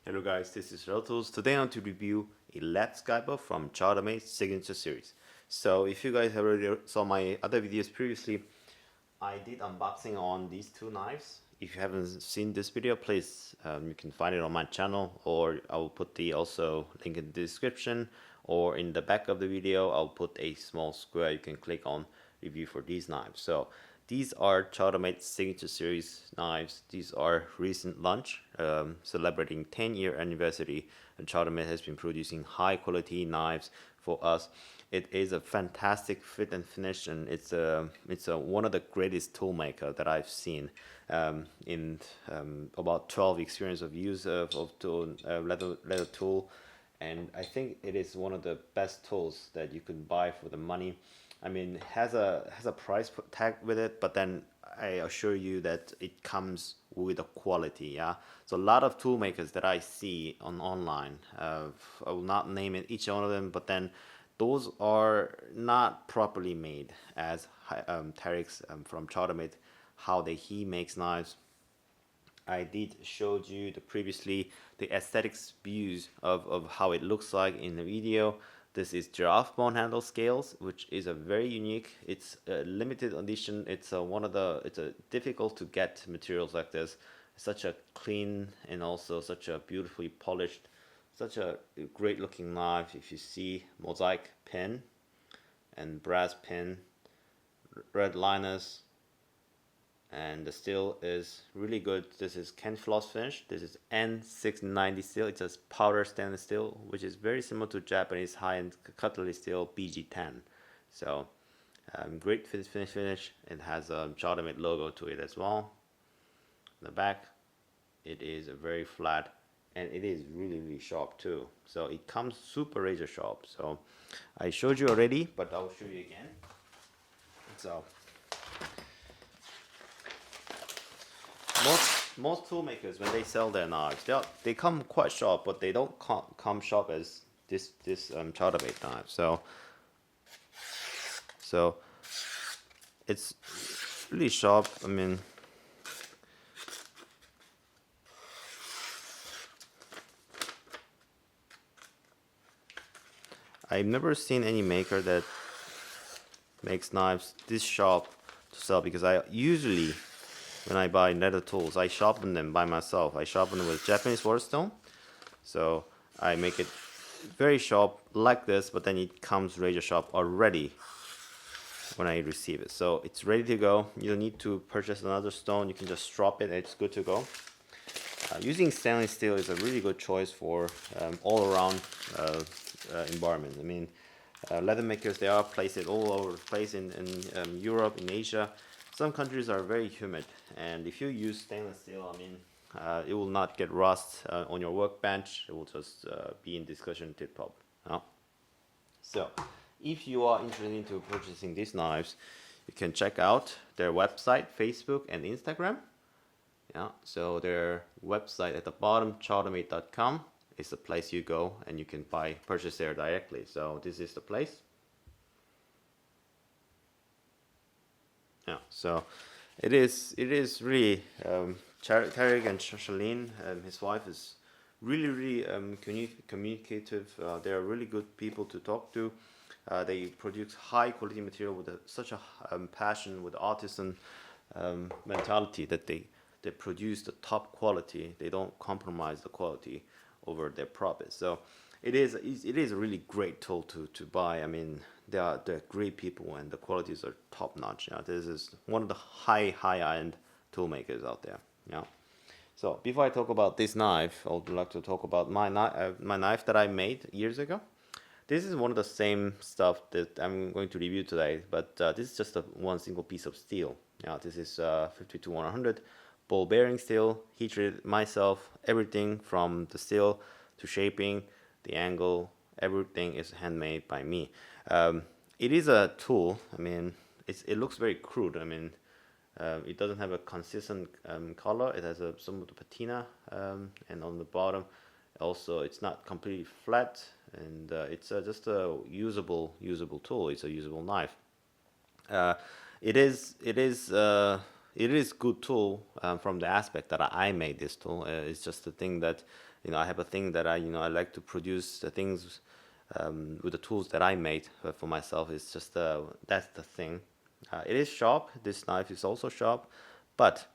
Hello guys, this is leathertoolz. Today I want to review a lead Skiver from Chartermade signature series. So if you guys have already saw my other videos previously, I did unboxing on these two knives. If you haven't seen this video, please you can find it on my channel, or I will put the also link in the description, or in the back of the video I'll put a small square you can click on review for these knives. So these are Chartermade signature series knives. These are recent launch, celebrating 10-year anniversary, and Chartermade has been producing high quality knives for us. It is a fantastic fit and finish, and it's one of the greatest tool maker that I've seen in about 12 experience of use of tool, leather tool, and I think it is one of the best tools that you can buy for the money. I mean, it has a price tag with it, but then I assure you that it comes with a quality. Yeah, so a lot of tool makers that I see on online, I will not name it each one of them, but then those are not properly made as Tarek's from Chartermade, how he makes knives. I did showed you previously the aesthetics views of how it looks like in the video. This is giraffe bone handle scales, which is a very unique. It's a limited edition. It's a difficult to get materials like this. Such a clean and also such a beautifully polished, such a great looking knife. If you see mosaic pin and brass pin, red liners, and the steel is really good. This is Ken floss finish. This is N690 steel. It's a powder stainless steel, which is very similar to Japanese high-end cutlery steel BG10. So great finish. It has a Chartermade logo to it as well. On the back, it is very flat, and it is really sharp too. So it comes super razor sharp. So I showed you already, but I'll show you again. So most tool makers, when they sell their knives, they come quite sharp, but they don't come sharp as this Chartermade knife. So it's really sharp. I mean, I've never seen any maker that makes knives this sharp to sell, because I usually, when I buy leather tools, I sharpen them by myself. I sharpen them with Japanese waterstone. So I make it very sharp like this, but then it comes razor sharp already when I receive it. So it's ready to go. You don't need to purchase another stone. You can just drop it and it's good to go. Using stainless steel is a really good choice for all around environment. I mean, leather makers, they are placed all over the place in Europe, in Asia. Some countries are very humid, and if you use stainless steel, I mean, it will not get rust on your workbench. It will just be in discussion tip top. So, if you are interested into purchasing these knives, you can check out their website, Facebook, and Instagram. Yeah, so their website at the bottom, chartermade.com, is the place you go, and you can purchase there directly. So this is the place. Yeah, so it is really Tarek and Charlene, his wife, is really communicative. They are really good people to talk to. They produce high quality material with such a passion, with artisan mentality, that they produce the top quality. They don't compromise the quality over their profit. So it is a really great tool to buy. I mean, they're great people, and the qualities are top notch. Yeah, this is one of the high end tool makers out there. Yeah. So before I talk about this knife, I would like to talk about my knife that I made years ago. This is one of the same stuff that I'm going to review today, but this is just one single piece of steel. Yeah, this is 52-100 ball bearing steel, heat treated myself. Everything from the steel to shaping, the angle, everything is handmade by me. It is a tool. I mean, it looks very crude. I mean, it doesn't have a consistent color. It has some of the patina, and on the bottom, also it's not completely flat, and it's just a usable tool. It's a usable knife. It is it is good tool from the aspect that I made this tool. It's just the thing that, I have a thing that I like to produce the things with the tools that I made for myself. It's just that's the thing. It is sharp. This knife is also sharp, but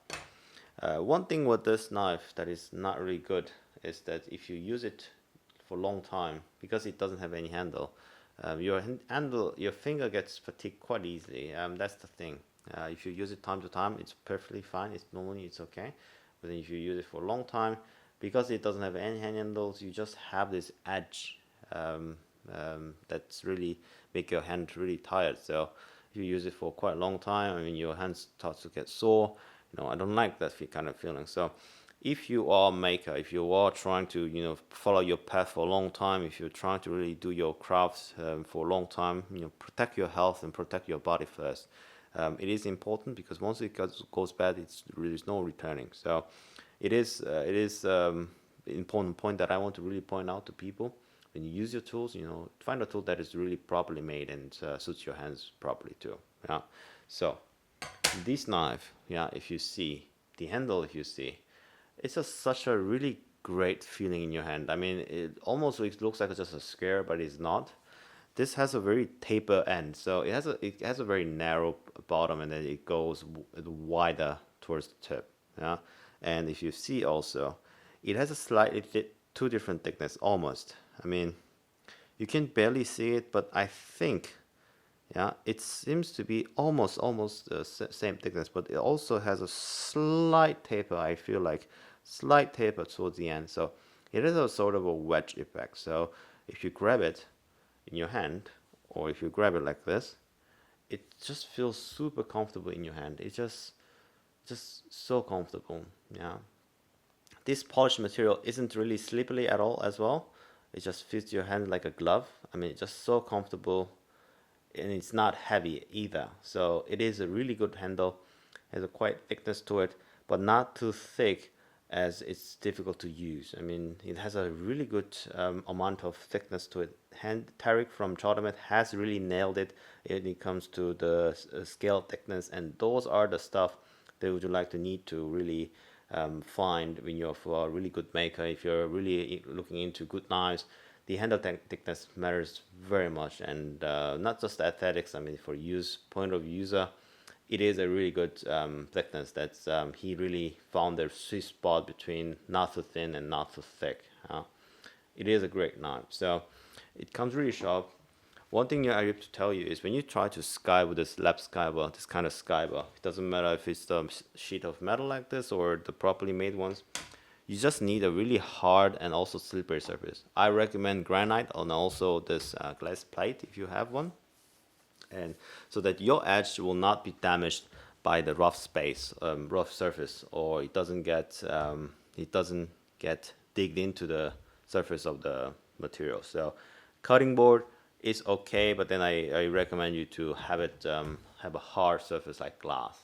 one thing with this knife that is not really good is that if you use it for a long time, because it doesn't have any handle, your finger gets fatigued quite easily. That's the thing. If you use it time to time, it's perfectly fine. It's okay. But then if you use it for a long time, because it doesn't have any handles, you just have this edge that's really make your hand really tired. So if you use it for quite a long time, I mean, your hands start to get sore. I don't like that kind of feeling. So if you are a maker, if you are trying to follow your path for a long time, if you're trying to really do your crafts for a long time, protect your health and protect your body first. It is important because once it goes bad, there's no returning. So it is important point that I want to really point out to people. When you use your tools, find a tool that is really properly made and suits your hands properly too. Yeah. So this knife, if you see the handle, it's just such a really great feeling in your hand. I mean, it almost looks like it's just a square, but it's not. This has a very taper end, so it has a very narrow bottom, and then it goes wider towards the tip. Yeah, and if you see also, it has a slightly two different thickness almost. I mean, you can barely see it, but I think, it seems to be almost the same thickness, but it also has a slight taper. I feel like slight taper towards the end, so it is a sort of a wedge effect. So if you grab it in your hand, or if you grab it like this, it just feels super comfortable in your hand. It's just so comfortable. Yeah, this polished material isn't really slippery at all as well. It just fits your hand like a glove. I mean, it's just so comfortable, and it's not heavy either. So it is a really good handle. Has a quite thickness to it, but not too thick as it's difficult to use. I mean, it has a really good amount of thickness to it. Tarek from Chartermade has really nailed it when it comes to the scale thickness, and those are the stuff that would you like to need to really find when you're for a really good maker. If you're really looking into good knives, the handle thickness matters very much, and not just aesthetics. I mean, for point of user, it is a really good thickness. That's he really found the sweet spot between not too thin and not too thick. It is a great knife. So it comes really sharp. One thing I have to tell you is when you try to skive with this lap skiver, this kind of skiver, it doesn't matter if it's the sheet of metal like this or the properly made ones. You just need a really hard and also slippery surface. I recommend granite and also this glass plate if you have one, and so that your edge will not be damaged by the rough surface, or it doesn't get digged into the surface of the material. So cutting board is okay, but then I recommend you to have it have a hard surface like glass.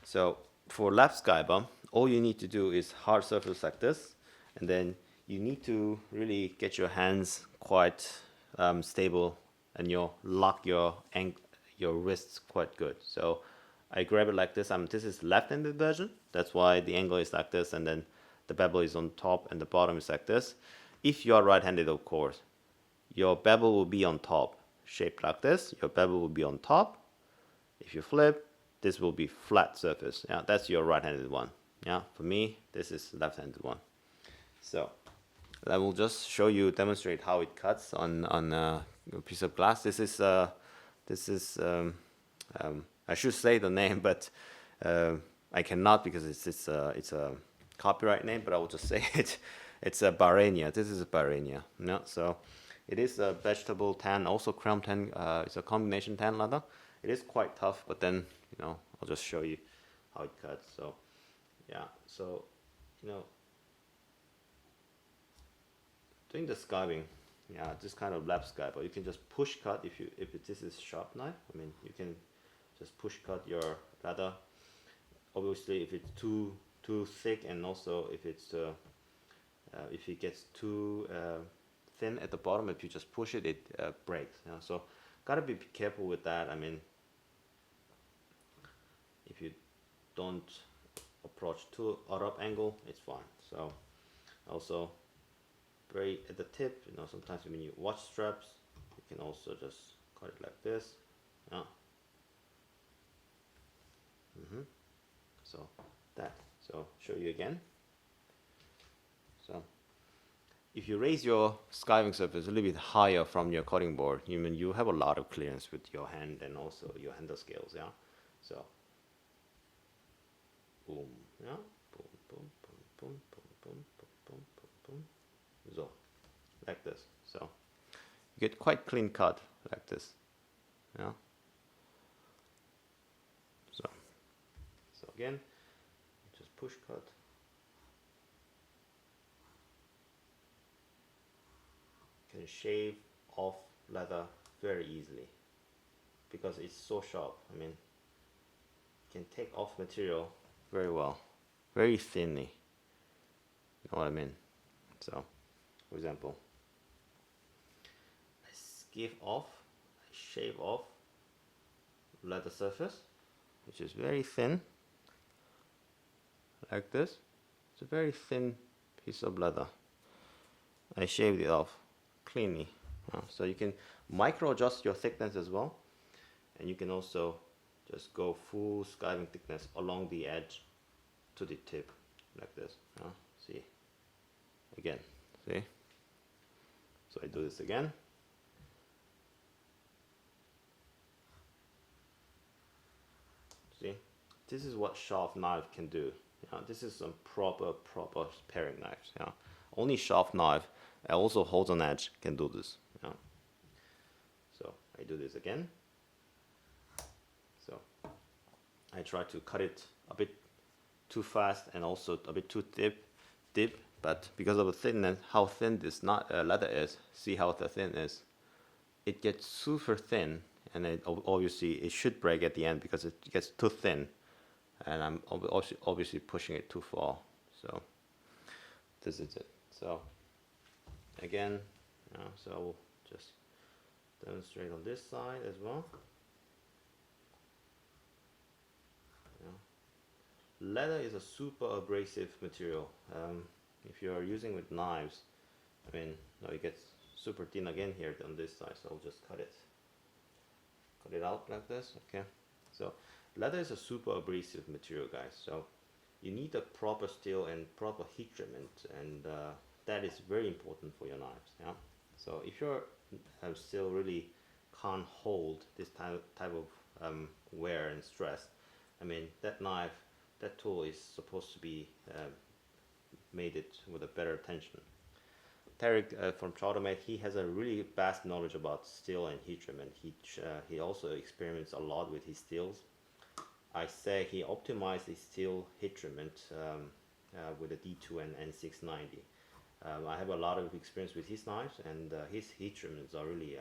So for lap skiver, all you need to do is hard surface like this, and then you need to really get your hands quite stable, and you'll lock your wrists quite good. So I grab it like this. This is left-handed version. That's why the angle is like this, and then the bevel is on top and the bottom is like this. If you are right-handed, of course, your bevel will be on top, shaped like this. Your bevel will be on top. If you flip, this will be flat surface. Yeah, that's your right-handed one. Yeah, for me, this is left-handed one. So I will just demonstrate how it cuts on a piece of glass. This is I should say the name, but I cannot because it's a copyright name. But I will just say it. It's a Barenia. This is a Barenia. Yeah, so it is a vegetable tan, also chrome tan. It's a combination tan leather. It is quite tough, but then I'll just show you how it cuts. So yeah, so doing the skiving, this kind of lap skiver, you can just push cut if this is sharp knife. I mean, you can just push cut your leather. Obviously, if it's too thick, and also if it gets too thin at the bottom, if you just push it, it breaks. So gotta be careful with that. I mean, if you don't approach too out of angle, it's fine. So also very at the tip, you know, sometimes when you watch straps, you can also just cut it like this. Yeah. So that. So show you again. So if you raise your skiving surface a little bit higher from your cutting board, you have a lot of clearance with your hand and also your handle scales. Yeah. So boom. Yeah. Boom. Boom. Boom. Boom. Boom. Boom. Boom. Boom. Boom. So like this. So you get quite clean cut like this. Yeah. So again, just push cut. Can shave off leather very easily because it's so sharp. I mean, can take off material very well, very thinly. You know what I mean? So, for example, I skive off, I shave off leather surface, which is very thin, like this. It's a very thin piece of leather. I shaved it off cleanly. So you can micro adjust your thickness as well, and you can also just go full skiving thickness along the edge to the tip like this. See, again, see. So I do this again. See, this is what sharp knife can do. This is some proper paring knives. Only sharp knife and also holds on edge can do this. So I do this again. So I try to cut it a bit too fast and also a bit too deep, but because of the thinness, how thin this leather is, see how thin it is. It gets super thin, and obviously it should break at the end because it gets too thin, and I'm obviously pushing it too far. So this is it. So again, so I will just demonstrate on this side as well. Leather is a super abrasive material. If you are using with knives, I mean, now it gets super thin again here on this side, so I'll just cut it out like this. Okay, so leather is a super abrasive material, guys, so you need a proper steel and proper heat treatment, and that is very important for your knives. So if your steel really can't hold this type of wear and stress, I mean, that tool is supposed to be made it with a better tension. Tarek from Chartermade, he has a really vast knowledge about steel and heat treatment. He also experiments a lot with his steels. I say he optimized his steel heat treatment with a D2 and N690. I have a lot of experience with his knives, and his heat treatments are really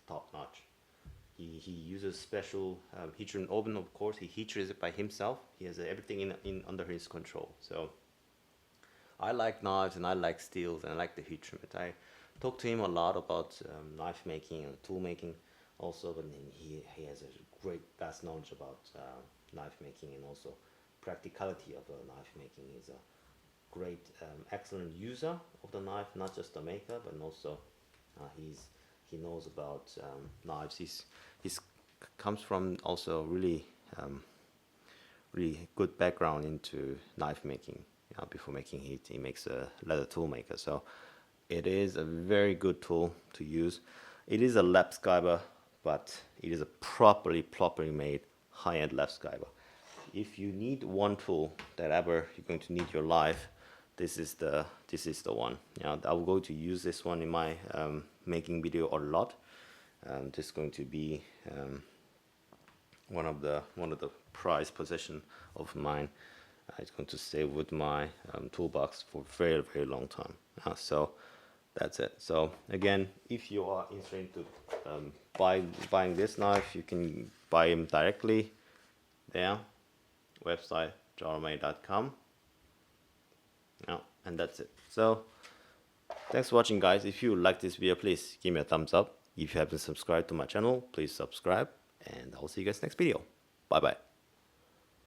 top notch. He uses special heat treatment oven, of course. He heat treats it by himself. He has everything under his control. So I like knives and I like steels and I like the heat treatment. I talk to him a lot about knife making and tool making also, but he has a great vast knowledge about knife making and also practicality of knife making. He's a great, excellent user of the knife, not just the maker, but also he knows about knives. He's comes from also really good background into knife making. Before making heat, he makes a leather tool maker. So it is a very good tool to use. It is a lap skiver, but it is a properly made high-end lap skiver. If you need one tool that ever you're going to need your life, this is the one. I will go to use this one in my making video a lot. This is going to be one of the prized possession of mine. It's going to stay with my toolbox for a very long time. So that's it. So again, if you are interested to buying this knife, you can buy them directly there, website chartermade.com. And that's it. So thanks for watching, guys. If you like this video, please give me a thumbs up. If you haven't subscribed to my channel, please subscribe, and I'll see you guys next video. Bye bye.